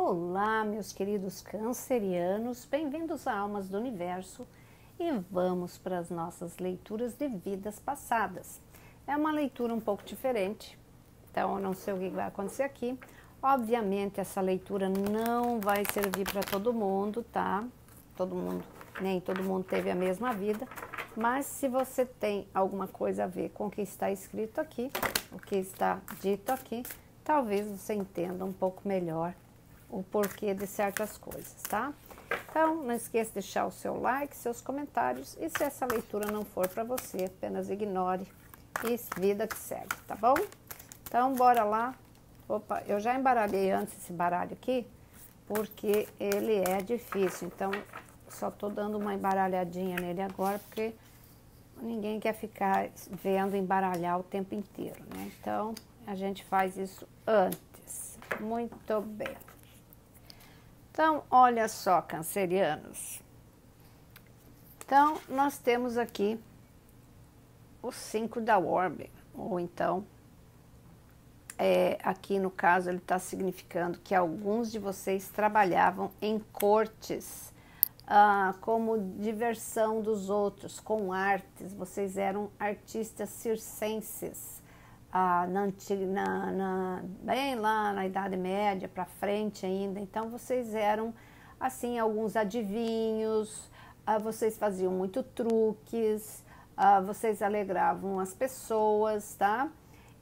Olá, meus queridos cancerianos, bem-vindos a Almas do Universo e vamos para as nossas leituras de vidas passadas. É uma leitura um pouco diferente, então eu não sei o que vai acontecer aqui. Obviamente essa leitura não vai servir para todo mundo, tá? Nem todo mundo teve a mesma vida, mas se você tem alguma coisa a ver com o que está escrito aqui, o que está dito aqui, talvez você entenda um pouco melhor o porquê de certas coisas, tá? Então, não esqueça de deixar o seu like, seus comentários, e se essa leitura não for para você, apenas ignore e vida que segue, tá bom? Então, bora lá. Opa, eu já embaralhei antes esse baralho aqui, porque ele é difícil, então só tô dando uma embaralhadinha nele agora, porque ninguém quer ficar vendo embaralhar o tempo inteiro, né? Então, a gente faz isso antes. Muito bem. Então, olha só, cancerianos. Então, nós temos aqui o 5 da Orbe, ou então, aqui no caso, ele está significando que alguns de vocês trabalhavam em cortes, como diversão dos outros, com artes. Vocês eram artistas circenses, bem lá na Idade Média, para frente ainda. Então, vocês eram, assim, alguns adivinhos, vocês faziam muito truques, vocês alegravam as pessoas, tá?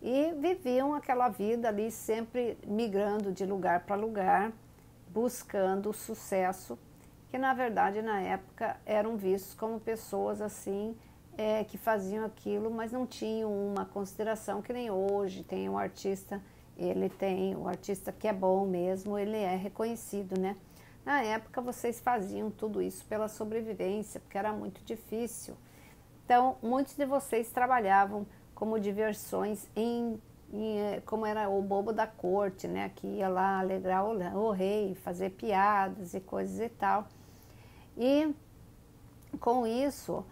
E viviam aquela vida ali, sempre migrando de lugar para lugar, buscando o sucesso, que na verdade na época eram vistos como pessoas assim, que faziam aquilo, mas não tinham uma consideração que nem hoje. Tem um artista, o artista que é bom mesmo, ele é reconhecido, né? Na época vocês faziam tudo isso pela sobrevivência, porque era muito difícil. Então, muitos de vocês trabalhavam como diversões como era o bobo da corte, né? Que ia lá alegrar o rei, fazer piadas e coisas e tal. E com isso,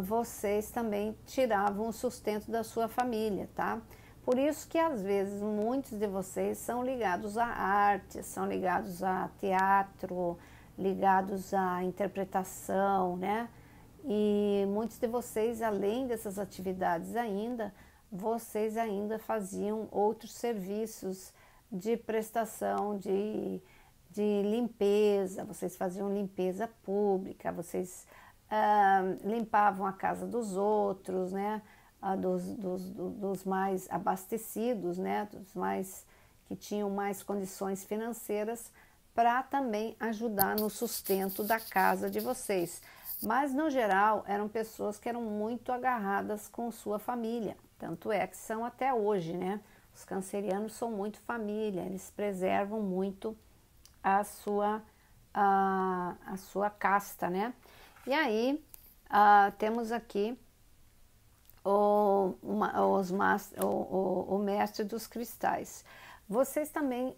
vocês também tiravam o sustento da sua família, tá? Por isso que às vezes muitos de vocês são ligados à arte, são ligados a teatro, ligados à interpretação, né? E muitos de vocês, além dessas atividades ainda, vocês ainda faziam outros serviços de prestação de limpeza. Vocês faziam limpeza pública, vocês limpavam a casa dos outros, né? Dos mais abastecidos, né? Dos mais que tinham mais condições financeiras, para também ajudar no sustento da casa de vocês. Mas, no geral, eram pessoas que eram muito agarradas com sua família. Tanto é que são até hoje, né? Os cancerianos são muito família, eles preservam muito a sua casta, né? E aí, temos aqui o mestre dos cristais. Vocês também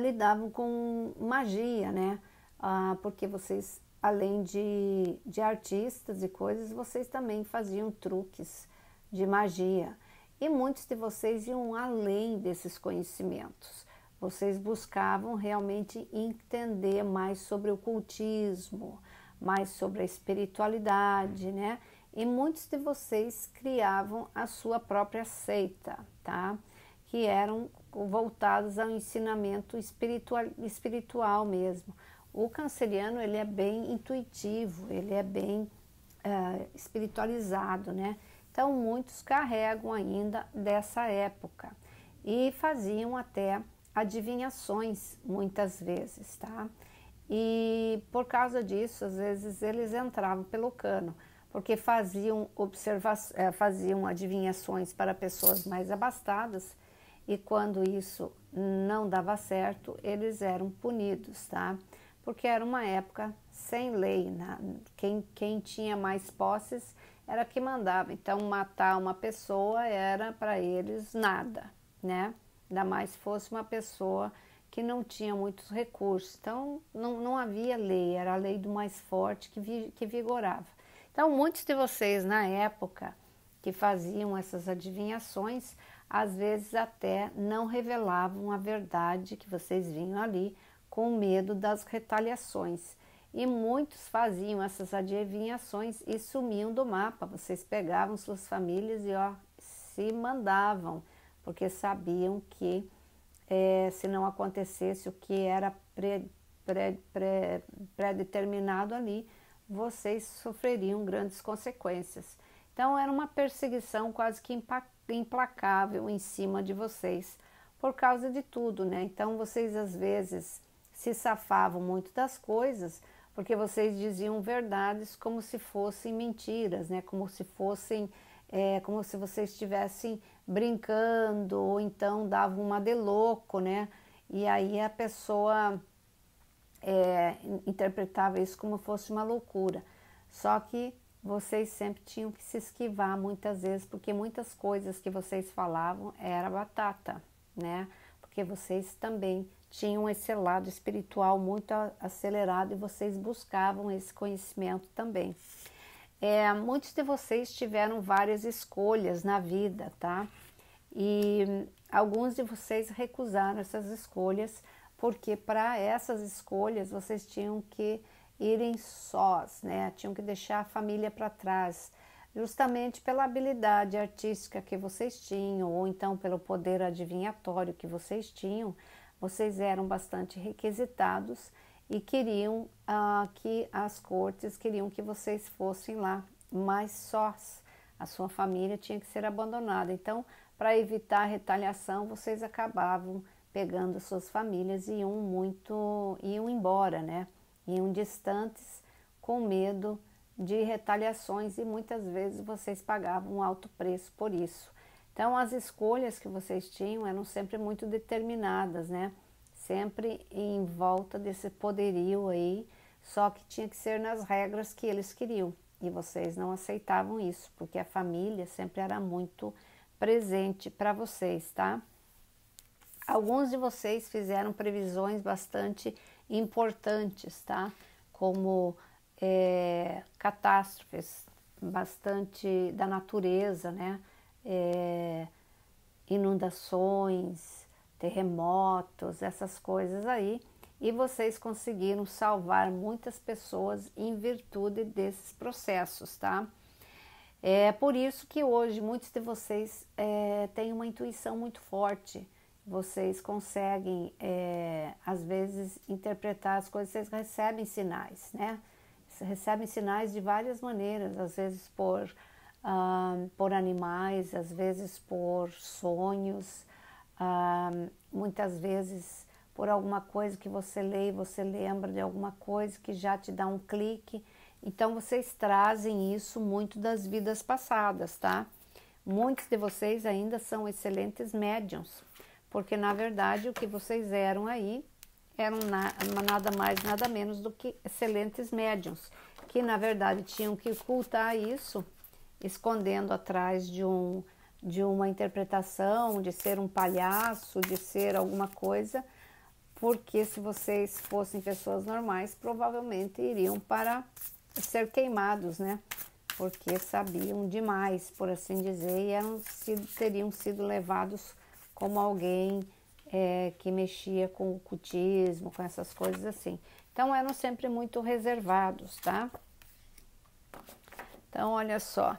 lidavam com magia, né? Porque vocês, além de artistas e coisas, vocês também faziam truques de magia. E muitos de vocês iam além desses conhecimentos. Vocês buscavam realmente entender mais sobre o ocultismo, mais sobre a espiritualidade, né? E muitos de vocês criavam a sua própria seita, tá? Que eram voltados ao ensinamento espiritual mesmo. O canceriano, ele é bem intuitivo, ele é bem espiritualizado, né? Então, muitos carregam ainda dessa época e faziam até adivinhações, muitas vezes, tá? E por causa disso, às vezes, eles entravam pelo cano, porque faziam adivinhações para pessoas mais abastadas, e quando isso não dava certo, eles eram punidos, tá? Porque era uma época sem lei, né? Quem tinha mais posses era que mandava. Então, matar uma pessoa era para eles nada, né? Ainda mais se fosse uma pessoa que não tinha muitos recursos. Então, não havia lei, era a lei do mais forte que vigorava. Então, muitos de vocês, na época que faziam essas adivinhações, às vezes até não revelavam a verdade que vocês vinham ali, com medo das retaliações. E muitos faziam essas adivinhações e sumiam do mapa. Vocês pegavam suas famílias e se mandavam, porque sabiam que se não acontecesse o que era pré-determinado ali, vocês sofreriam grandes consequências. Então era uma perseguição quase que implacável em cima de vocês, por causa de tudo, né? Então vocês às vezes se safavam muito das coisas, porque vocês diziam verdades como se fossem mentiras, né? Como se fossem, como se vocês estivessem brincando, ou então davam uma de louco, né? E aí a pessoa interpretava isso como fosse uma loucura. Só que vocês sempre tinham que se esquivar muitas vezes, porque muitas coisas que vocês falavam era batata, né? Porque vocês também tinham esse lado espiritual muito acelerado e vocês buscavam esse conhecimento também. Muitos de vocês tiveram várias escolhas na vida, tá? E alguns de vocês recusaram essas escolhas, porque para essas escolhas vocês tinham que irem sós, né? Tinham que deixar a família para trás, justamente pela habilidade artística que vocês tinham, ou então pelo poder adivinhatório que vocês tinham. Vocês eram bastante requisitados e queriam que as cortes queriam que vocês fossem lá, mas sós. A sua família tinha que ser abandonada. Então, para evitar a retaliação, vocês acabavam pegando suas famílias e iam embora, né? Iam distantes com medo de retaliações e muitas vezes vocês pagavam um alto preço por isso. Então as escolhas que vocês tinham eram sempre muito determinadas, né? Sempre em volta desse poderio aí, só que tinha que ser nas regras que eles queriam e vocês não aceitavam isso, porque a família sempre era muito presente para vocês, tá? Alguns de vocês fizeram previsões bastante importantes, tá? Como catástrofes bastante da natureza, né? Inundações, terremotos, essas coisas aí. E vocês conseguiram salvar muitas pessoas em virtude desses processos, tá? É por isso que hoje muitos de vocês têm uma intuição muito forte. Vocês conseguem, às vezes, interpretar as coisas, vocês recebem sinais, né? Vocês recebem sinais de várias maneiras, às vezes por animais, às vezes por sonhos, muitas vezes por alguma coisa que você lê e você lembra de alguma coisa que já te dá um clique. Então, vocês trazem isso muito das vidas passadas, tá? Muitos de vocês ainda são excelentes médiums, porque na verdade o que vocês eram aí eram nada mais, nada menos do que excelentes médiums, que na verdade tinham que ocultar isso, escondendo atrás de uma interpretação, de ser um palhaço, de ser alguma coisa, porque se vocês fossem pessoas normais, provavelmente iriam para ser queimados, né? Porque sabiam demais, por assim dizer, e teriam sido levados como alguém que mexia com o ocultismo, com essas coisas assim. Então eram sempre muito reservados, tá? Então olha só,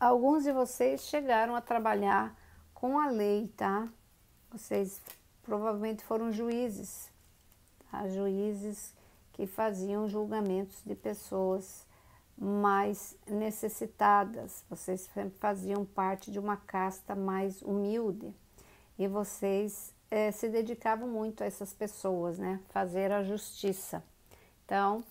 alguns de vocês chegaram a trabalhar com a lei, tá? Vocês provavelmente foram juízes, tá? Juízes que faziam julgamentos de pessoas mais necessitadas. Vocês sempre faziam parte de uma casta mais humilde e vocês se dedicavam muito a essas pessoas, né? Fazer a justiça. Então,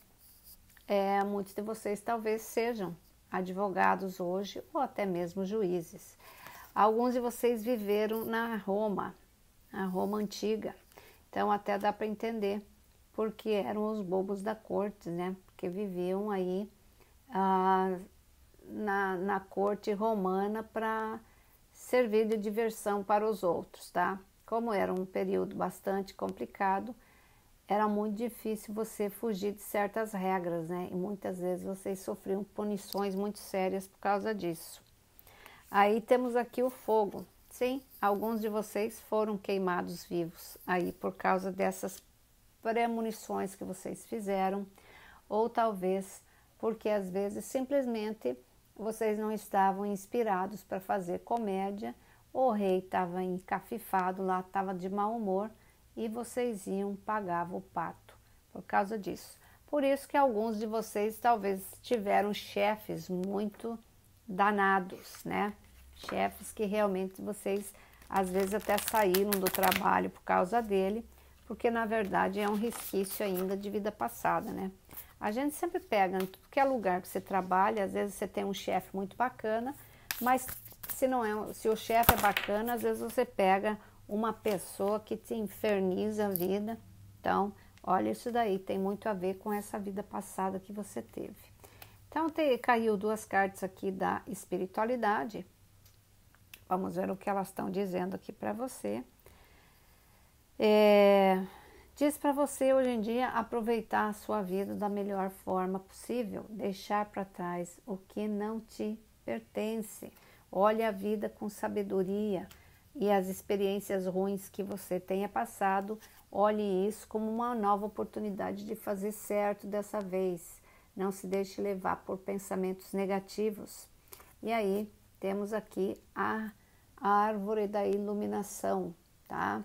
muitos de vocês talvez sejam advogados hoje ou até mesmo juízes. Alguns de vocês viveram na Roma antiga, então até dá para entender porque eram os bobos da corte, né? Porque viviam aí na corte romana para servir de diversão para os outros, tá? Como era um período bastante complicado, era muito difícil você fugir de certas regras, né? E muitas vezes vocês sofriam punições muito sérias por causa disso. Aí temos aqui o fogo. Sim, alguns de vocês foram queimados vivos aí por causa dessas premonições que vocês fizeram, ou talvez porque às vezes simplesmente vocês não estavam inspirados para fazer comédia, o rei estava encafifado lá, estava de mau humor e vocês pagavam o pato por causa disso. Por isso que alguns de vocês talvez tiveram chefes muito danados, né? Chefes que realmente vocês às vezes até saíram do trabalho por causa dele, porque na verdade é um resquício ainda de vida passada, né? A gente sempre pega em qualquer lugar que você trabalha, às vezes você tem um chefe muito bacana, mas se o chefe é bacana, às vezes você pega uma pessoa que te inferniza a vida. Então, olha, isso daí tem muito a ver com essa vida passada que você teve. Então, caiu duas cartas aqui da espiritualidade. Vamos ver o que elas estão dizendo aqui para você. Diz para você hoje em dia aproveitar a sua vida da melhor forma possível, deixar para trás o que não te pertence. Olhe a vida com sabedoria e as experiências ruins que você tenha passado, olhe isso como uma nova oportunidade de fazer certo dessa vez. Não se deixe levar por pensamentos negativos. E aí, temos aqui a árvore da iluminação, tá?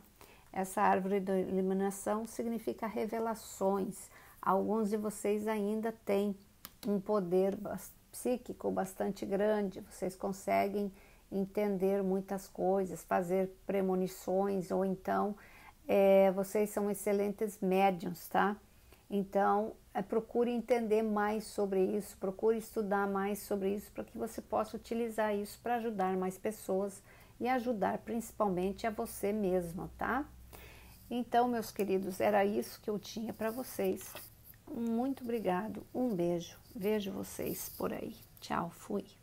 Essa árvore da iluminação significa revelações. Alguns de vocês ainda têm um poder psíquico bastante grande. Vocês conseguem entender muitas coisas, fazer premonições, ou então vocês são excelentes médiuns, tá? Então, procure entender mais sobre isso, procure estudar mais sobre isso, para que você possa utilizar isso para ajudar mais pessoas e ajudar principalmente a você mesmo, tá? Então, meus queridos, era isso que eu tinha para vocês. Muito obrigado, um beijo, vejo vocês por aí. Tchau, fui.